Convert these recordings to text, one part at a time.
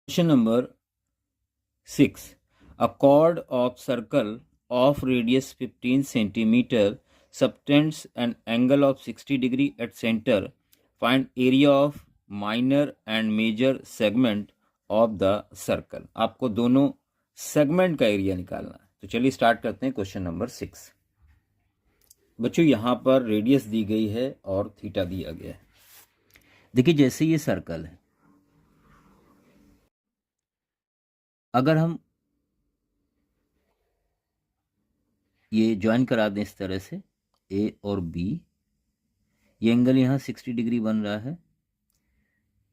Question number 6. A chord of circle of radius 15 centimeter subtends an angle of 60 degree at center. Find area of minor and major segment of the circle. आपको दोनों segment का area निकालना है। तो चलिए start करते हैं question number 6। बच्चों यहाँ पर रेडियस दी गई है और थीटा दिया गया है। देखिए जैसे ये सर्कल है, अगर हम ये ज्वाइन करा दें इस तरह से ए और बी, ये एंगल यहाँ 60 डिग्री बन रहा है।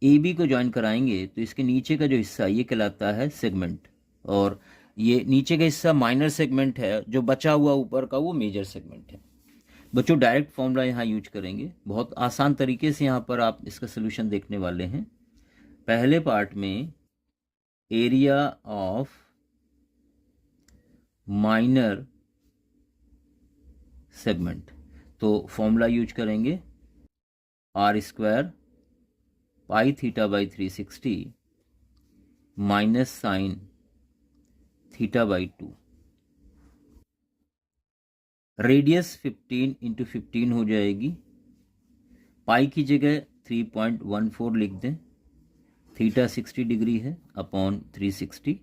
ए बी को ज्वाइन कराएंगे तो इसके नीचे का जो हिस्सा ये कहलाता है सेगमेंट, और ये नीचे का हिस्सा माइनर सेगमेंट है, जो बचा हुआ ऊपर का वो मेजर सेगमेंट है। बच्चों डायरेक्ट फॉर्मूला यहाँ यूज करेंगे, बहुत आसान तरीके से यहाँ पर आप इसका सोल्यूशन देखने वाले हैं। पहले पार्ट में एरिया ऑफ माइनर सेगमेंट, तो फॉर्मूला यूज करेंगे r square pi theta by 360 minus sine theta by 2। Radius 15 into 15 हो जाएगी, पाई की जगह 3.14 लिख दें, थीटा 60 डिग्री है अपॉन 360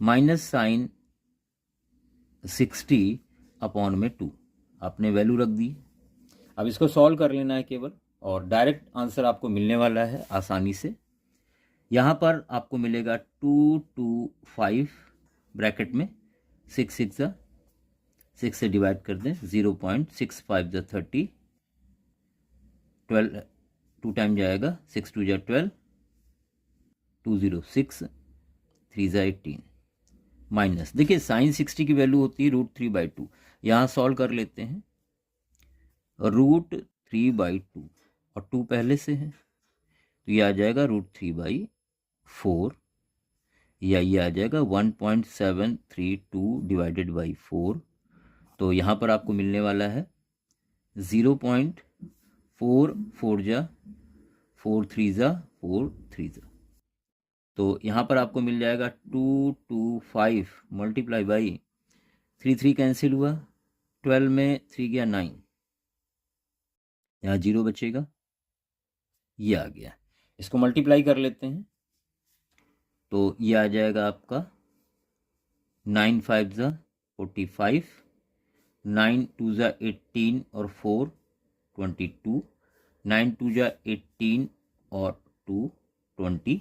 माइनस साइन 60 अपॉन में 2, आपने वैल्यू रख दी। अब इसको सॉल्व कर लेना है केवल, और डायरेक्ट आंसर आपको मिलने वाला है आसानी से। यहाँ पर आपको मिलेगा 225 ब्रैकेट में 6 से डिवाइड कर दें, 0.65 × 30, 12 2 टाइम जाएगा, 6 2 × 12, 206 3 18 माइनस। देखिए साइन 60 की वैल्यू होती है √3/2। यहाँ सॉल्व कर लेते हैं, √3/2 और 2 पहले से है तो ये आ जाएगा √3/4, या ये आ जाएगा 1.732 डिवाइडेड बाई 4। तो यहाँ पर आपको मिलने वाला है 0.4 4 जा 4 3 जा 4 3 जा। तो यहाँ पर आपको मिल जाएगा 225 मल्टीप्लाई बाई 3 कैंसिल हुआ, 12 में 3 गया 9, यहाँ 0 बचेगा, ये आ गया। इसको मल्टीप्लाई कर लेते हैं तो ये आ जाएगा आपका 9 5 जा 45, 9 2 जा 18 और 4 22, 9 2 जा 18 और 2 20,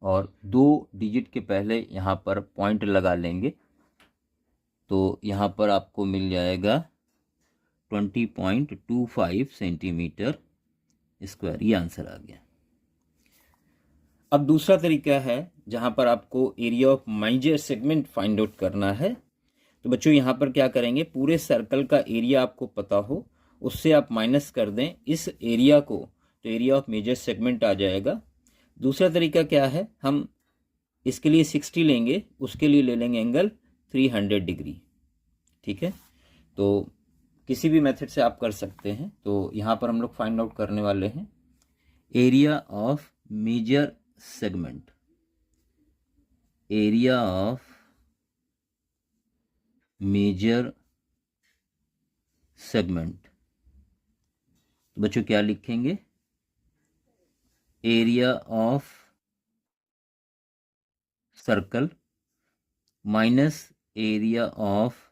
और 2 डिजिट के पहले यहाँ पर पॉइंट लगा लेंगे तो यहाँ पर आपको मिल जाएगा 20.25 सेंटीमीटर स्क्वायर। ये आंसर आ गया। अब दूसरा तरीका है जहाँ पर आपको area of major segment find out करना है। तो बच्चों यहाँ पर क्या करेंगे, पूरे सर्कल का एरिया आपको पता हो, उससे आप माइनस कर दें इस एरिया को, तो एरिया ऑफ मेजर सेगमेंट आ जाएगा। दूसरा तरीका क्या है, हम इसके लिए 60 लेंगे, उसके लिए ले लेंगे एंगल 300 डिग्री। ठीक है, तो किसी भी मेथड से आप कर सकते हैं। तो यहाँ पर हम लोग फाइंड आउट करने वाले हैं area of major segment, area of major segment. तो बच्चों क्या लिखेंगे, area of circle minus area of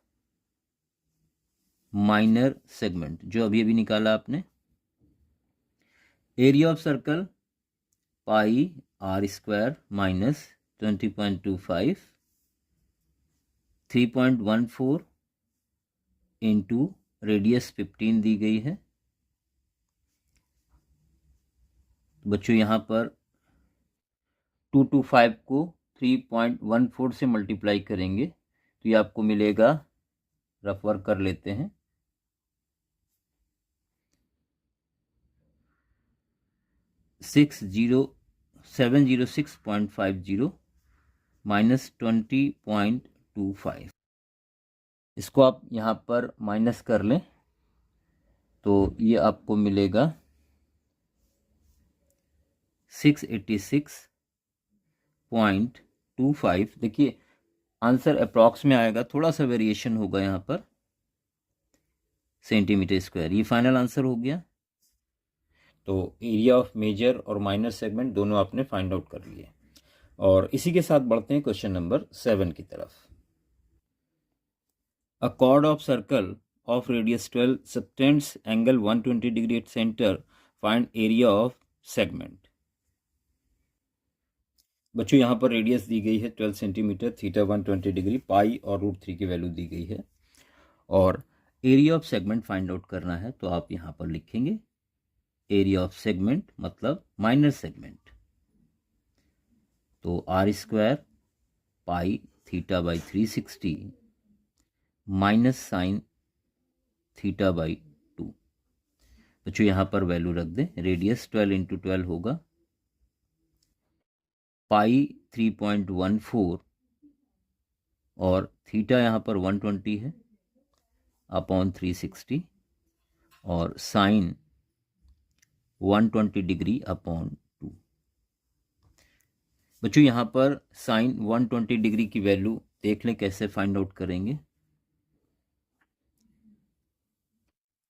minor segment, जो अभी अभी निकाला आपने। Area of circle pi r square minus 20.25 3.14 into radius 15 दी गई है। बच्चों यहाँ पर 225 को 3.14 से मल्टीप्लाई करेंगे तो ये आपको मिलेगा, रफ वर्क कर लेते हैं, 706.50 माइनस 20.25। इसको आप यहाँ पर माइनस कर लें तो ये आपको मिलेगा 686 0.25, देखिए आंसर अप्रॉक्स में आएगा, थोड़ा सा वेरिएशन होगा यहाँ पर, सेंटीमीटर स्क्वायर। ये फाइनल आंसर हो गया। तो एरिया ऑफ मेजर और माइनर सेगमेंट दोनों आपने फाइंड आउट कर लिए। और इसी के साथ बढ़ते हैं क्वेश्चन नंबर 7 की तरफ। अ chord of circle of radius 12 subtends angle 120 degree at center. Find area of segment. बच्चों यहाँ पर रेडियस दी गई है 12 सेंटीमीटर, थीटा 120 डिग्री, पाई और √3 की वैल्यू दी गई है, और area of segment find out करना है। तो आप यहाँ पर लिखेंगे एरिया ऑफ सेगमेंट मतलब माइनर सेगमेंट। तो r² pi theta by 360 minus sine theta by 2। बच्चों यहाँ पर वैल्यू रख दें, रेडियस 12 इंटू 12 होगा, पाई 3.14 और थीटा यहाँ पर 120 है अपॉन 360 और साइन 120 डिग्री अपॉन 2। बच्चों यहाँ पर साइन 120 डिग्री की वैल्यू देख लें कैसे फाइंड आउट करेंगे।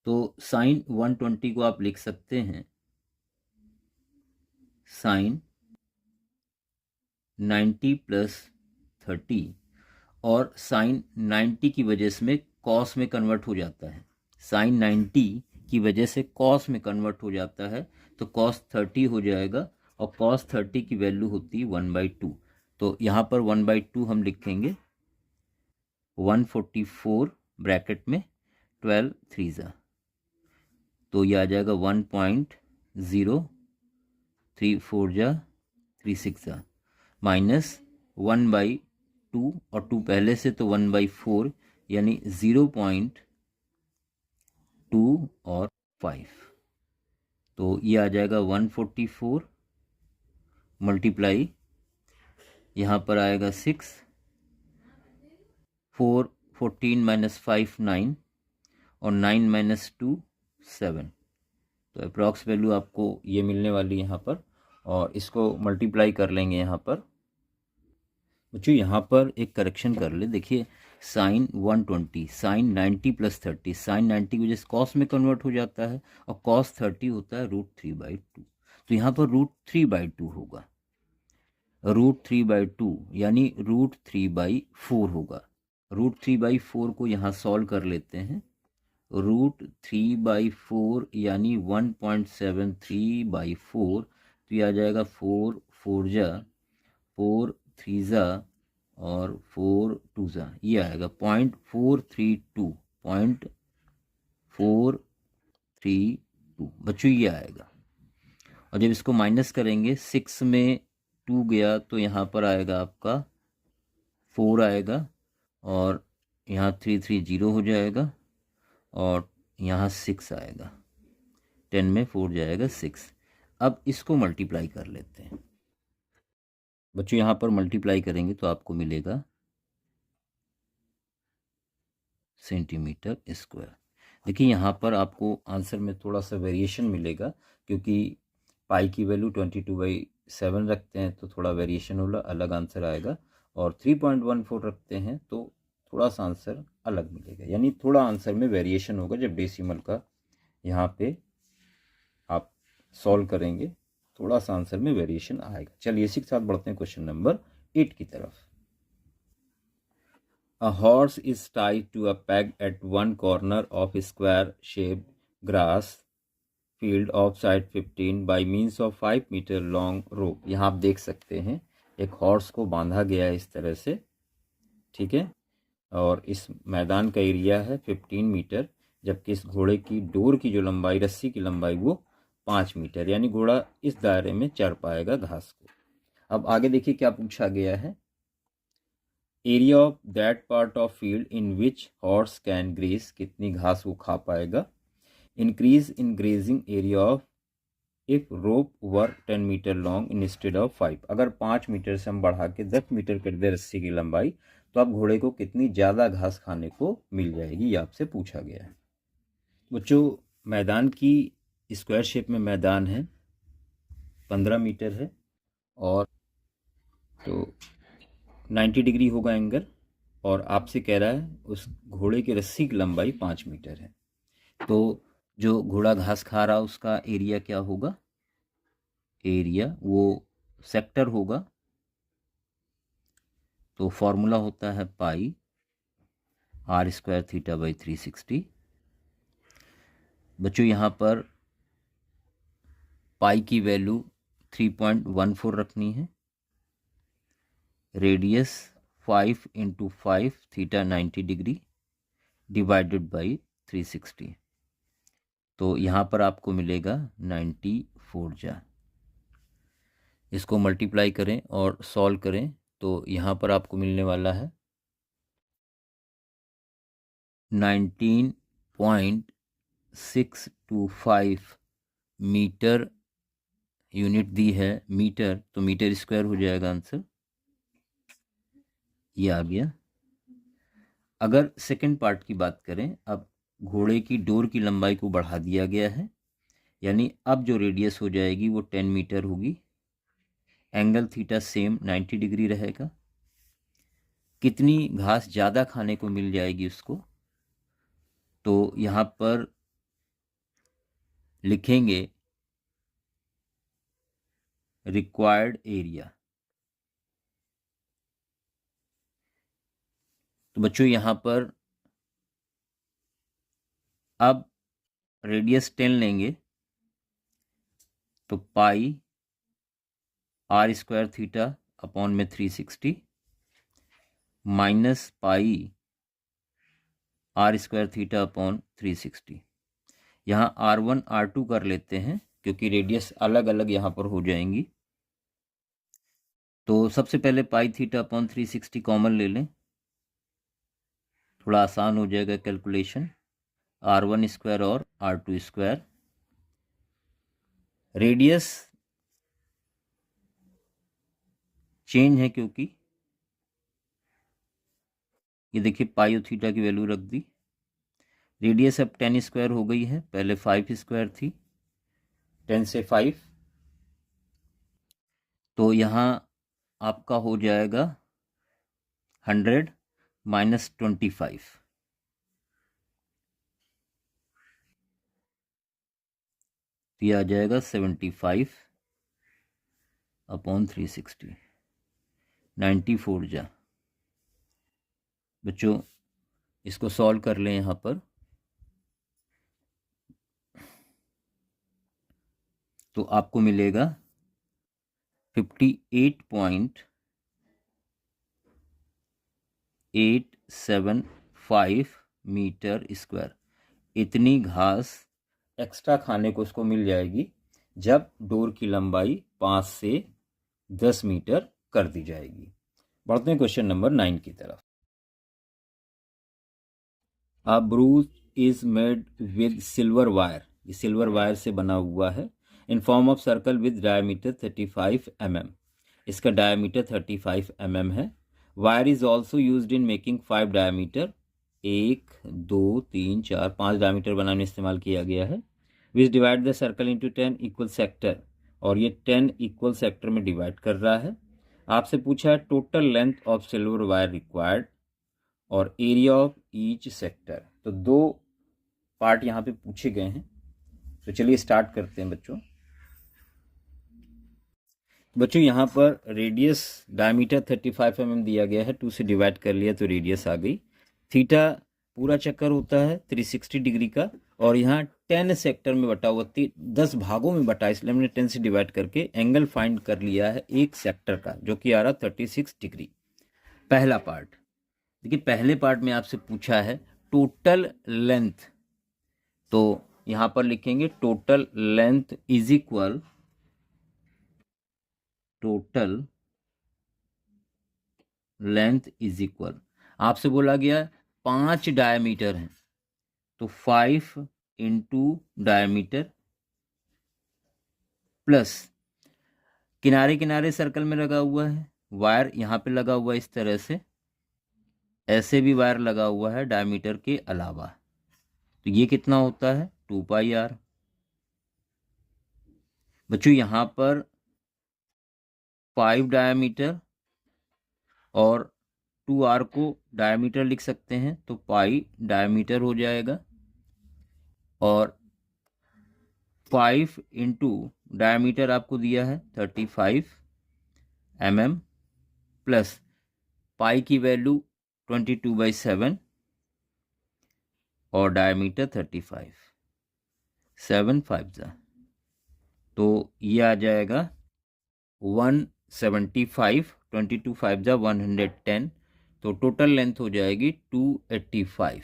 तो साइन 120 को आप लिख सकते हैं साइन 90 प्लस 30, और साइन 90 की वजह से कॉस में कन्वर्ट हो जाता है, साइन 90 की वजह से कॉस में कन्वर्ट हो जाता है, तो कॉस 30 हो जाएगा, और कॉस 30 की वैल्यू होती है 1/2। तो यहाँ पर 1/2 हम लिखेंगे 144 ब्रैकेट में 12 3 तो ये आ जाएगा 1.034 3 माइनस 1/2 और 2 पहले से तो 1/4 यानी 0.2 और 5। तो ये आ जाएगा 144 मल्टीप्लाई, यहाँ पर आएगा 6, 4 14 माइनस 5 9 और 9 माइनस 2 7। तो अप्रॉक्स वैल्यू आपको ये मिलने वाली यहाँ पर, और इसको मल्टीप्लाई कर लेंगे यहाँ पर। बच्चों यहाँ पर एक करेक्शन कर ले, देखिए साइन 120 साइन 90 प्लस 30, साइन 90 की वजह से कॉस में कन्वर्ट हो जाता है, और कॉस 30 होता है √3/2। तो यहाँ पर √3/2 होगा, √3/2 यानी √3/4 होगा। √3/4 को यहाँ सॉल्व कर लेते हैं, √3/4 यानी 1.73/4, तो ये आ जाएगा 4 4 4 3 और 4 2 ये आएगा 0.432। बच्चों ये आएगा, और जब इसको माइनस करेंगे 6 में 2 गया तो यहाँ पर आएगा आपका 4 आएगा, और यहाँ 3 3 0 हो जाएगा, और यहाँ 6 आएगा, 10 में 4 जाएगा 6। अब इसको मल्टीप्लाई कर लेते हैं। बच्चों यहाँ पर मल्टीप्लाई करेंगे तो आपको मिलेगा सेंटीमीटर स्क्वायर। देखिए यहाँ पर आपको आंसर में थोड़ा सा वेरिएशन मिलेगा, क्योंकि पाई की वैल्यू 22/7 रखते हैं तो थोड़ा वेरिएशन होला, अलग आंसर आएगा, और 3.14 रखते हैं तो थोड़ा सा आंसर अलग मिलेगा, यानी थोड़ा आंसर में वेरिएशन होगा जब डेसिमल का यहाँ पे आप सॉल्व करेंगे, थोड़ा सा आंसर में वेरिएशन आएगा। चलिए इसी के साथ बढ़ते हैं क्वेश्चन नंबर 8 की तरफ। A horse is tied to a peg at one corner of a square shaped grass field of side 15 by means of 5 meter long rope। यहाँ आप देख सकते हैं एक हॉर्स को बांधा गया है इस तरह से, ठीक है, और इस मैदान का एरिया है 15 मीटर, जबकि इस घोड़े की डोर की जो लंबाई, रस्सी की लंबाई वो 5 मीटर, यानी घोड़ा इस दायरे में चढ़ पाएगा घास को। अब आगे देखिए क्या पूछा गया है, area of that part of field in which horse can graze, कितनी घास वो खा पाएगा। Increase in grazing area of if rope were 10 metre long instead of 5, अगर 5 मीटर से हम बढ़ा के 10 मीटर कर दे रस्सी की लंबाई, तो आप घोड़े को कितनी ज़्यादा घास खाने को मिल जाएगी, ये आपसे पूछा गया है। बच्चों मैदान की स्क्वायर शेप में मैदान है, 15 मीटर है, और तो 90 डिग्री होगा एंगल, और आपसे कह रहा है उस घोड़े की रस्सी की लंबाई 5 मीटर है। तो जो घोड़ा घास खा रहा उसका एरिया क्या होगा, एरिया वो सेक्टर होगा। तो फॉर्मूला होता है पाई आर स्क्वायर थीटा बाई 360। बच्चों यहाँ पर पाई की वैल्यू 3.14 रखनी है, radius 5 into 5 theta 90 degree divided by 360। तो यहाँ पर आपको मिलेगा 94 इसको मल्टीप्लाई करें और सॉल्व करें तो यहाँ पर आपको मिलने वाला है 19.625 मीटर। यूनिट दी है मीटर, तो मीटर स्क्वायर हो जाएगा आंसर, ये आ गया। अगर सेकंड पार्ट की बात करें, अब घोड़े की डोर की लंबाई को बढ़ा दिया गया है, यानी अब जो रेडियस हो जाएगी वो 10 मीटर होगी। एंगल थीटा सेम 90 डिग्री रहेगा। कितनी घास ज़्यादा खाने को मिल जाएगी उसको, तो यहाँ पर लिखेंगे रिक्वायर्ड एरिया। तो बच्चों यहाँ पर अब रेडियस 10 लेंगे तो pi r square theta upon में 360 minus pi r square theta upon 360। यहाँ R1 R2 कर लेते हैं क्योंकि रेडियस अलग अलग यहाँ पर हो जाएंगी। तो सबसे पहले पाई थीटा अपॉन 360 कॉमन ले लें, थोड़ा आसान हो जाएगा कैलकुलेशन। R1 स्क्वायर और R2 स्क्वायर, रेडियस चेंज है क्योंकि ये देखिए पाई और थीटा की वैल्यू रख दी। रेडियस अब 10 स्क्वायर हो गई है, पहले 5 स्क्वायर थी, 10 से 5, तो यहाँ आपका हो जाएगा 100 माइनस 25, तो ये आ जाएगा 75 अपॉन 360, 94 जा। बच्चों इसको सॉल्व कर लें यहाँ पर, तो आपको मिलेगा 58.875 मीटर स्क्वायर। इतनी घास एक्स्ट्रा खाने को उसको मिल जाएगी जब डोर की लंबाई 5 से 10 मीटर कर दी जाएगी। बढ़ते हैं क्वेश्चन नंबर 9 की तरफ। A brooch is made with silver wire, ये सिल्वर वायर से बना हुआ है, in form of circle with diameter 35 mm। इसका डायमीटर 35 mm है। Wire is also used in making 5 diameter, 1 2 3 4 5 diameter बनाने में इस्तेमाल किया गया है। Which divide the circle into 10 equal sector, और ये 10 इक्वल सेक्टर में डिवाइड कर रहा है। आपसे पूछा है total length of silver wire required और एरिया ऑफ ईच सेक्टर। तो दो पार्ट यहाँ पे पूछे गए हैं, तो चलिए स्टार्ट करते हैं बच्चों। बच्चों यहाँ पर रेडियस डायमीटर 35 mm दिया गया है, 2 से डिवाइड कर लिया तो रेडियस आ गई। थीटा पूरा चक्कर होता है 360 डिग्री का, और यहाँ 10 सेक्टर में बटा हुआ 10 भागों में बटा, इसलिए हमने 10 से डिवाइड करके एंगल फाइंड कर लिया है एक सेक्टर का, जो कि आ रहा 36 डिग्री। पहला पार्ट देखिए, पहले पार्ट में आपसे पूछा है टोटल लेंथ, तो यहां पर लिखेंगे total length is equal, total length is equal, आपसे बोला गया 5 डायमीटर है तो 5 इंटू डायमीटर प्लस किनारे किनारे सर्कल में लगा हुआ है वायर, यहां पे लगा हुआ है इस तरह से, ऐसे भी वायर लगा हुआ है डायमीटर के अलावा, तो ये कितना होता है 2 पाई आर। बच्चों यहां पर 5 डायमीटर और 2r को डायमीटर लिख सकते हैं, तो पाई डायमीटर हो जाएगा, और 5 इंटू डायमीटर आपको दिया है 35 mm प्लस पाई की वैल्यू 22/7 और डायमीटर 35, 7 5 जा, तो ये आ जाएगा 175, 22 5 जा 110, तो टोटल लेंथ हो जाएगी 285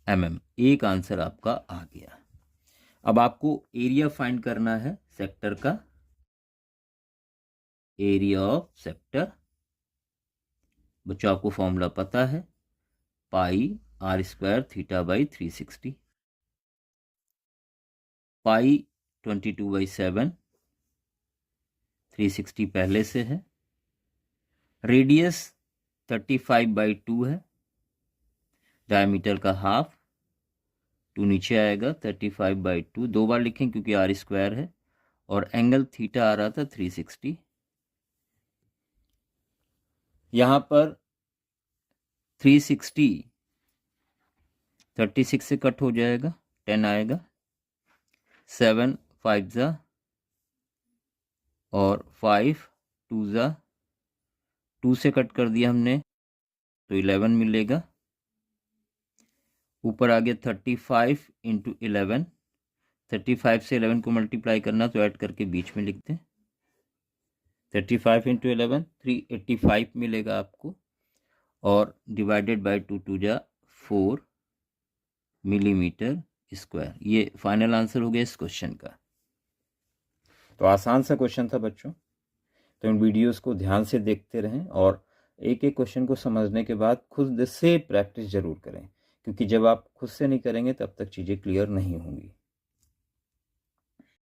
mm। एक आंसर आपका आ गया। अब आपको एरिया फाइंड करना है सेक्टर का, एरिया ऑफ सेक्टर। बच्चों आपको फॉर्मूला पता है, पाई r² θ/360, पाई 22/7, 360 पहले से है, रेडियस 35/2 है, डायमीटर का हाफ, 2 नीचे आएगा, 35/2 दो बार लिखें क्योंकि r² है, और एंगल थीटा आ रहा था 360। यहाँ पर 360 36 से कट हो जाएगा, 10 आएगा, 7 5 जा और 5 2 जा, 2 से कट कर दिया हमने तो 11 मिलेगा। ऊपर आ गया 35 इंटू 11, 35 से 11 को मल्टीप्लाई करना तो ऐड करके बीच में लिखते हैं, 35 इंटू 11 385 मिलेगा आपको, और डिवाइडेड बाय 2 2 जा 4 मिलीमीटर स्क्वायर। ये फाइनल आंसर हो गया इस क्वेश्चन का। तो आसान सा क्वेश्चन था बच्चों, तो इन वीडियोस को ध्यान से देखते रहें और एक एक क्वेश्चन को समझने के बाद खुद से प्रैक्टिस जरूर करें, क्योंकि जब आप खुद से नहीं करेंगे तब तक चीज़ें क्लियर नहीं होंगी।